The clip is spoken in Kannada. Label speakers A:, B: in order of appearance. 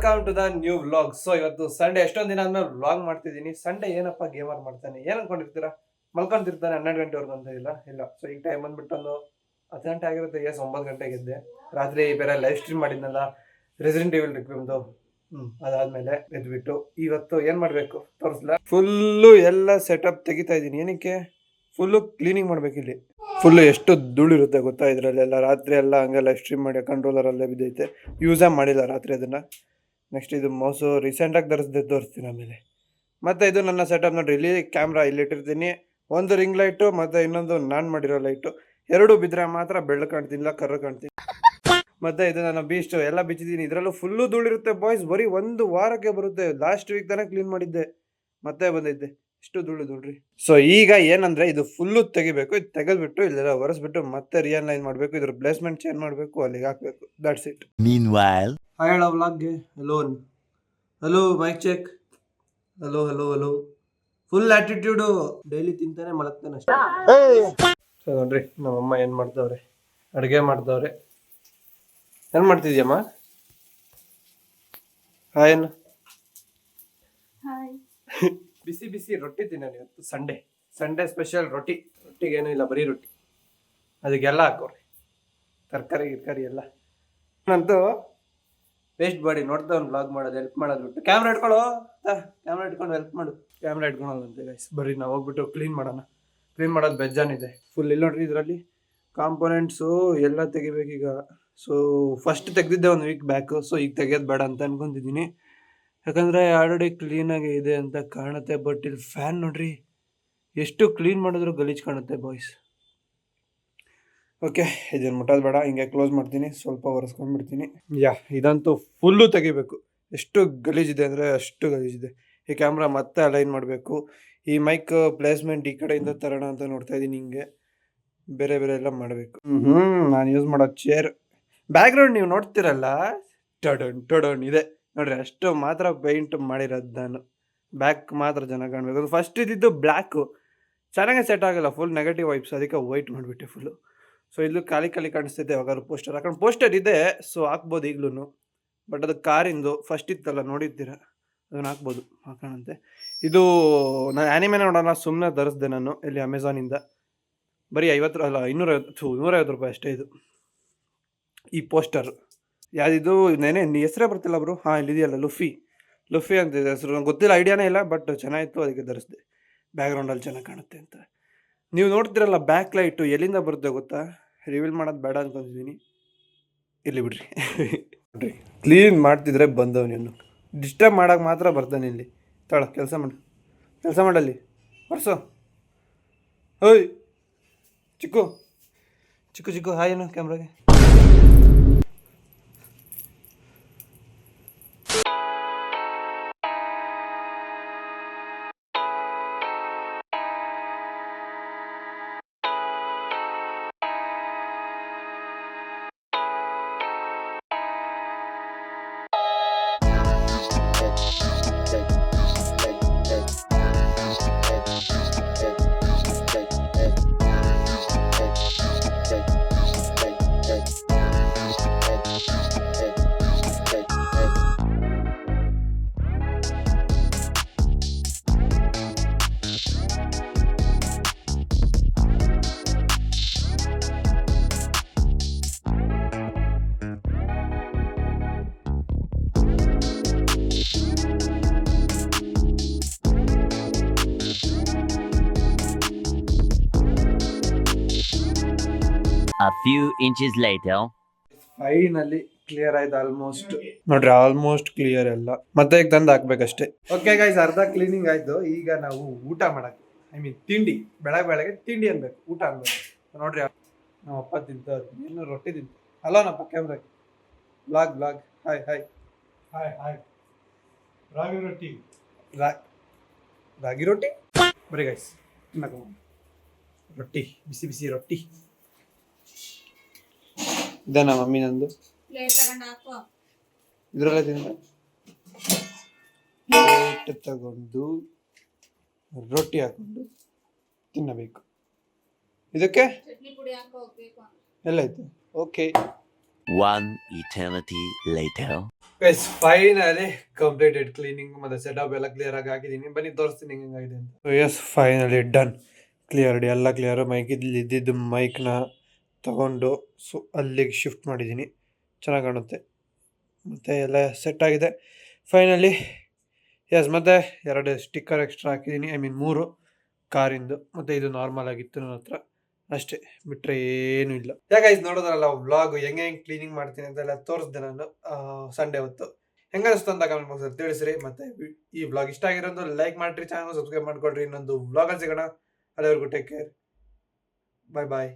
A: Welcome to the new vlog. So ಇವತ್ತು ಸಂಡೇ, ಎಷ್ಟೊಂದು ದಿನ ಆದ್ಮೇಲೆ ವ್ಲಾಗ್ ಮಾಡ್ತಿದ್ದೀನಿ. ಸಂಡೇ ಏನಪ್ಪ ಗೇಮರ್ ಮಾಡ್ತಾನೆ, ಏನ್ ಅನ್ಕೊಂಡಿರ್ತೀರಾ? ಮಲ್ಕೊಂತಿರ್ತಾನೆ 12 ಗಂಟೆವರೆಗೂ ಅಂತ ಇಲ್ಲ. ಸೊ ಈಗ ಟೈಮ್ ಬಂದ್ಬಿಟ್ಟು ಒಂದು 10 ಗಂಟೆ ಆಗಿರುತ್ತೆ. 9 ಗಂಟೆಗೆ ಎದ್ದೆ. ರಾತ್ರಿ ಬೇರೆ ಲೈವ್ ಸ್ಟ್ರೀಮ್ ಮಾಡಿದ್ನಲ್ಲ ರೆಸಿಡೆಂಟ್ ಈವಿಲ್ ರಿಕ್ವಿಮ್ದು. ಅದಾದ್ಮೇಲೆ ಎದ್ಬಿಟ್ಟು ಇವತ್ತು ಏನ್ ಮಾಡ್ಬೇಕು ತೋರಿಸ್ಲಾ. ಫುಲ್ಲು ಎಲ್ಲ ಸೆಟಪ್ ತೆಗಿತಾ ಇದೀನಿ. ಏನಕ್ಕೆ? ಫುಲ್ಲು ಕ್ಲೀನಿಂಗ್ ಮಾಡ್ಬೇಕು. ಇಲ್ಲಿ ಫುಲ್ಲು ಎಷ್ಟು ಧೂಳಿರುತ್ತೆ ಗೊತ್ತಾ ಇದರಲ್ಲೆಲ್ಲ. ರಾತ್ರಿ ಎಲ್ಲ ಹಂಗೆ ಲೈವ್ ಸ್ಟ್ರೀಮ್ ಮಾಡಿ ಕಂಟ್ರೋಲರ್ ಅಲ್ಲೇ ಬಿದ್ದೈತೆ. ಯೂಸೇ ಮಾಡಿಲ್ಲ ರಾತ್ರಿ ಅದನ್ನ. ನೆಕ್ಸ್ಟ್ ಇದು ಮೌಸು ರೀಸೆಂಟಾಗಿ ತೋರಿಸ್ತೀನಿ ಆಮೇಲೆ. ಮತ್ತೆ ಇದು ನನ್ನ ಸೆಟಪ್ ನೋಡ್ರಿ. ಇಲ್ಲಿ ಕ್ಯಾಮ್ರಾ ಇಲ್ಲಿ ಇಟ್ಟಿರ್ತೀನಿ. ಒಂದು ರಿಂಗ್ ಲೈಟು ಮತ್ತೆ ಇನ್ನೊಂದು ನಾನ್ ಮಾಡಿರೋ ಲೈಟು. ಎರಡು ಬಿದ್ರೆ ಮಾತ್ರ ಬೆಳ್ಳು ಕಾಣ್ತಿಲ್ಲ, ಕರ್ರ ಕಾಣ್ತೀನಿ. ಮತ್ತೆ ಇದು ನನ್ನ ಬೀಸ್ಟ್ ಎಲ್ಲ ಬಿಚ್ಚಿದ್ದೀನಿ. ಇದರಲ್ಲೂ ಫುಲ್ಲು ಧೂಳಿರುತ್ತೆ ಬಾಯ್ಸ್. ಬರೀ ಒಂದು ವಾರಕ್ಕೆ ಬರುತ್ತೆ. ಲಾಸ್ಟ್ ವೀಕ್ ತಾನೇ ಕ್ಲೀನ್ ಮಾಡಿದ್ದೆ, ಮತ್ತೆ ಬಂದಿದ್ದೆ. ಇಷ್ಟು ಧೂಳ್ರಿ. ಸೊ ಈಗ ಏನಂದ್ರೆ ಇದು ಫುಲ್ಲು ತೆಗಿಬೇಕು. ಇದು ತೆಗೆದ್ಬಿಟ್ಟು ಇಲ್ಲೆಲ್ಲ ಒರೆಸ್ಬಿಟ್ಟು ಮತ್ತೆ ರಿಯಲೈಸ್ ಮಾಡ್ಬೇಕು. ಇದ್ರ ಪ್ಲೇಸ್ಮೆಂಟ್ ಚೇಂಜ್ ಮಾಡ್ಬೇಕು, ಅಲ್ಲಿಗೆ ಹಾಕ್ಬೇಕು. That's it.
B: Meanwhile,
A: ಹೇಳ ವ್ಲಾಗ್ಗೆ. Hello mic check. Hello full attitude. Daily ತಿಂತಾನೆ ಮಲಗ್ತಾನೆ ಅಷ್ಟೇ. ಸೊ ನೋಡ್ರಿ ನಮ್ಮಮ್ಮ ಏನ್ ಮಾಡ್ತಾವ್ರೆ, ಅಡುಗೆ ಮಾಡ್ತಾವ್ರೆ. ಏನ್ ಮಾಡ್ತಿದ್ಯಮ್ಮ? ಹಾಯ್. ಬಿಸಿ ಬಿಸಿ ರೊಟ್ಟಿ ತಿನ್ನೋಣ ಇವತ್ತು. ಸಂಡೇ ಸ್ಪೆಷಲ್ ರೊಟ್ಟಿಗೆ ಏನೂ ಇಲ್ಲ, ಬರೀ ರೊಟ್ಟಿ. ಅದಕ್ಕೆಲ್ಲ ಹಾಕೋರಿ, ತರಕಾರಿ ಗಿರ್ಕಾರಿ ಎಲ್ಲ. ನಂತೂ ವೇಸ್ಟ್ ಬಾಡಿ ನೋಡ್ತಾ ಒಂದು ವ್ಲಾಗ್ ಮಾಡೋದು, ಹೆಲ್ಪ್ ಮಾಡೋದು ಬಿಟ್ಟು. ಕ್ಯಾಮ್ರಾ ಇಟ್ಕೊಂಡು ಹೆಲ್ಪ್ ಮಾಡು. ಕ್ಯಾಮ್ರಾ ಇಟ್ಕೊಳೋದಂತೆ ಗೈಸ್. ಬರೀ ನಾವು ಹೋಗ್ಬಿಟ್ಟು ಕ್ಲೀನ್ ಮಾಡೋದು ಬೆಜ್ಜಾನಿದೆ ಫುಲ್. ಇಲ್ಲಿ ನೋಡ್ರಿ ಇದರಲ್ಲಿ ಕಾಂಪೋನೆಂಟ್ಸು ಎಲ್ಲ ತೆಗಿಬೇಕೀಗ. ಸೊ ಫಸ್ಟ್ ತೆಗ್ದಿದ್ದೆ 1 ವೀಕ್ ಬ್ಯಾಕು. ಸೊ ಈಗ ತೆಗಿಯೋದು ಬೇಡ ಅಂತ ಅನ್ಕೊಂತಿದ್ದೀನಿ, ಯಾಕಂದರೆ ಆಲ್ರೆಡಿ ಕ್ಲೀನಾಗಿ ಇದೆ ಅಂತ ಕಾಣುತ್ತೆ. ಬಟ್ ಇಲ್ಲಿ ಫ್ಯಾನ್ ನೋಡ್ರಿ, ಎಷ್ಟು ಕ್ಲೀನ್ ಮಾಡಿದ್ರು ಗಲೀಜು ಕಾಣುತ್ತೆ ಬಾಯ್ಸ್. ಓಕೆ, ಇದನ್ನು ಮುಟ್ಟೋದು ಬೇಡ, ಹಿಂಗೆ ಕ್ಲೋಸ್ ಮಾಡ್ತೀನಿ. ಸ್ವಲ್ಪ ಒರೆಸ್ಕೊಂಡ್ಬಿಡ್ತೀನಿ. ಇದಂತೂ ಫುಲ್ಲು ತೆಗಿಬೇಕು. ಎಷ್ಟು ಗಲೀಜಿದೆ ಅಂದರೆ ಅಷ್ಟು ಗಲೀಜಿದೆ. ಈ ಕ್ಯಾಮ್ರಾ ಮತ್ತೆ ಅಲೈನ್ ಮಾಡಬೇಕು. ಈ ಮೈಕ್ ಪ್ಲೇಸ್ಮೆಂಟ್ ಈ ಕಡೆಯಿಂದ ತರೋಣ ಅಂತ ನೋಡ್ತಾ ಇದ್ದೀನಿ. ಹಿಂಗೆ ಬೇರೆ ಎಲ್ಲ ಮಾಡಬೇಕು. ನಾನು ಯೂಸ್ ಮಾಡೋ ಚೇರ್ ಬ್ಯಾಕ್ಗ್ರೌಂಡ್ ನೀವು ನೋಡ್ತಿರಲ್ಲ, ಟೊಡನ್ ಇದೆ ನೋಡ್ರಿ. ಅಷ್ಟು ಮಾತ್ರ ಪೇಂಟ್ ಮಾಡಿರೋದು ನಾನು. ಬ್ಯಾಕ್ ಮಾತ್ರ ಚೆನ್ನಾಗಿ ಕಾಣಬೇಕು. ಅದು ಫಸ್ಟ್ ಇದ್ದಿದ್ದು ಬ್ಲ್ಯಾಕು, ಚೆನ್ನಾಗೇ ಸೆಟ್ ಆಗಲ್ಲ. ಫುಲ್ ನೆಗೆಟಿವ್ ವೈಬ್ಸ್, ಅದಕ್ಕೆ ವೈಟ್ ಮಾಡಿಬಿಟ್ಟೆ ಫುಲ್ಲು. ಸೊ ಇಲ್ಲೂ ಖಾಲಿ ಕಾಣಿಸ್ತಿದೆ. ಯಾವಾಗಾದ್ರು ಪೋಸ್ಟರ್ ಹಾಕೊಂಡು, ಪೋಸ್ಟರ್ ಇದೆ ಸೊ ಹಾಕ್ಬೋದು ಈಗಲೂ. ಬಟ್ ಅದು ಕಾರಿಂದು ಫಸ್ಟ್ ಇತ್ತಲ್ಲ, ನೋಡಿದ್ದೀರ, ಅದನ್ನು ಹಾಕೋಣಂತೆ. ಇದು ನಾನು ಆ್ಯನಿಮೆ ನೋಡೋಣ ಸುಮ್ಮನೆ ತರಿಸ್ದೆ ನಾನು ಇಲ್ಲಿ ಅಮೆಝಾನಿಂದ. ಬರೀ 150 ರೂಪಾಯಿ ಅಷ್ಟೇ ಇದು. ಈ ಪೋಸ್ಟರ್ ಯಾವುದಿದು ಹೆಸರೇ ಬರ್ತಿಲ್ಲ ಬ್ರೋ. ಇಲ್ಲಿದೆಯಲ್ಲ, ಲುಫಿ ಅಂತಿದೆ ಹೆಸರು. ನಂಗೆ ಗೊತ್ತಿಲ್ಲ, ಐಡಿಯಾನೇ ಇಲ್ಲ. ಬಟ್ ಚೆನ್ನಾಗಿತ್ತು, ಅದಕ್ಕೆ ಧರಿಸಿದೆ. ಬ್ಯಾಕ್ಗ್ರೌಂಡಲ್ಲಿ ಚೆನ್ನಾಗಿ ಕಾಣುತ್ತೆ ಅಂತ. ನೀವು ನೋಡ್ತಿರಲ್ಲ ಬ್ಯಾಕ್ ಲೈಟು ಎಲ್ಲಿಂದ ಬರುತ್ತೆ ಗೊತ್ತಾ? ರಿವೀಲ್ ಮಾಡೋದು ಬೇಡ ಅನ್ಕೊತಿದ್ದೀನಿ, ಇಲ್ಲಿ ಬಿಡ್ರಿ. ನೋಡ್ರಿ, ಕ್ಲೀನ್ ಮಾಡ್ತಿದ್ರೆ ಬಂದವನೇನು ಡಿಸ್ಟರ್ಬ್ ಮಾಡೋಕೆ ಮಾತ್ರ ಬರ್ತಾನೆ ಇಲ್ಲಿ. ಕೆಲಸ ಮಾಡಲ್ಲಿ ಹೊರ್ಸೋ. ಓಯ್ ಚಿಕ್ಕು ಹಾಯೇನು ಕ್ಯಾಮ್ರಾಗೆ.
B: a few inches later.
A: Finally clear ಆಯ್ತು ಆಲ್ಮೋಸ್ಟ್. ನೋಡ್ರಿ, ಆಲ್ಮೋಸ್ಟ್ ಕ್ಲಿಯರ್ ಎಲ್ಲ. ಮತ್ತೆ ಈಗ ತಂದು ಹಾಕ್ಬೇಕಷ್ಟೇ. ಓಕೆ ಗೈಸ್, ಅರ್ಧ ಕ್ಲೀನಿಂಗ್ ಆಯ್ತು. ಈಗ ನಾವು ಊಟ ಮಾಡಕ್ಕೆ, ತಿಂಡಿ. ಬೆಳಗ್ಗೆ ತಿಂಡಿ ಅನ್ಬೇಕು, ಊಟ ಅನ್ಬೇಕು. ನೋಡ್ರಿ, ನಮ್ಮ ಅಪ್ಪ ತಿಂತಾರೆ, ಏನು ರೊಟ್ಟಿ ತಿಂತ. ಹಲೋ ನಪ್ಪ ಕ್ಯಾಮ್ರಾಗೆ. Blog hi. ರಾಗಿ ರೊಟ್ಟಿ ಬರೀ ಗೈಸ್. ರೊಟ್ಟಿ, ಬಿಸಿ ರೊಟ್ಟಿ. ಇದ ನಮ್ಮ ಮಮ್ಮಿ ನಂದು. ಇದ್ರಲ್ಲೇ ತಿಂದ ಪ್ಲೇಟ್ ತಗೊಂಡು ರೊಟ್ಟಿ ಹಾಕೊಂಡು ತಿನ್ನಬೇಕು. ಇದಕ್ಕೆ ಎಲ್ಲ ಐತೆ. Okay,
B: One eternity later.
A: Guys finally completed cleaning ಮತ್ತೆ ಸೆಟಪ್ ಎಲ್ಲ ಕ್ಲಿಯರ್ ಆಗಿ ಹಾಕಿದ್ದೀನಿ. ಬನ್ನಿ ತೋರಿಸ್ತೀನಿ ಹೆಂಗಾಗಿದೆ ಅಂತ. ಎಸ್ ಫೈನಲಿ ಡನ್, ಕ್ಲಿಯರ್ಡ್, ಎಲ್ಲ ಕ್ಲಿಯರ್. ಇದ್ದಿದ್ದು ಮೈಕ್ನ ತಗೊಂಡು ಅಲ್ಲಿಗೆ ಶಿಫ್ಟ್ ಮಾಡಿದ್ದೀನಿ. ಚೆನ್ನಾಗಿ ಕಾಣುತ್ತೆ ಮತ್ತು ಎಲ್ಲ ಸೆಟ್ ಆಗಿದೆ ಫೈನಲಿ. ಎಸ್ ಮತ್ತು 2 ಸ್ಟಿಕ್ಕರ್ ಎಕ್ಸ್ಟ್ರಾ ಹಾಕಿದ್ದೀನಿ, ಐ ಮೀನ್ 3 ಕಾರಿಂದು, ಮತ್ತು ಇದು ನಾರ್ಮಲ್ ಆಗಿತ್ತು ನನ್ನ ಹತ್ರ ಅಷ್ಟೇ, ಬಿಟ್ಟರೆ ಏನೂ ಇಲ್ಲ. ಯಾಕೈಸ್ ನೋಡೋದ್ರಲ್ಲ ವ್ಲಾಗ್ ಹೆಂಗೆ ಕ್ಲೀನಿಂಗ್ ಮಾಡ್ತೀನಿ ಅಂತೆಲ್ಲ ತೋರಿಸ್ದೆ ನಾನು ಸಂಡೇ ಹೊತ್ತು. ಹೆಂಗನಿಸ್ತು ಅಂತ ಕಮೆಂಟ್ ಬಾಕ್ಸಲ್ಲಿ ತಿಳಿಸ್ರಿ. ಮತ್ತು ಈ ವ್ಲಾಗ್ ಇಷ್ಟ ಆಗಿರೋದು ಲೈಕ್ ಮಾಡಿರಿ, ಚಾನಲ್ ಸಬ್ಸ್ಕ್ರೈಬ್ ಮಾಡ್ಕೊಳ್ರಿ. ಇನ್ನೊಂದು ವ್ಲಾಗಲ್ಲಿ ಸಿಗೋಣ. ಅಲ್ಲಿವರೆಗೂ ಟೇಕ್ ಕೇರ್, ಬಾಯ್ ಬಾಯ್.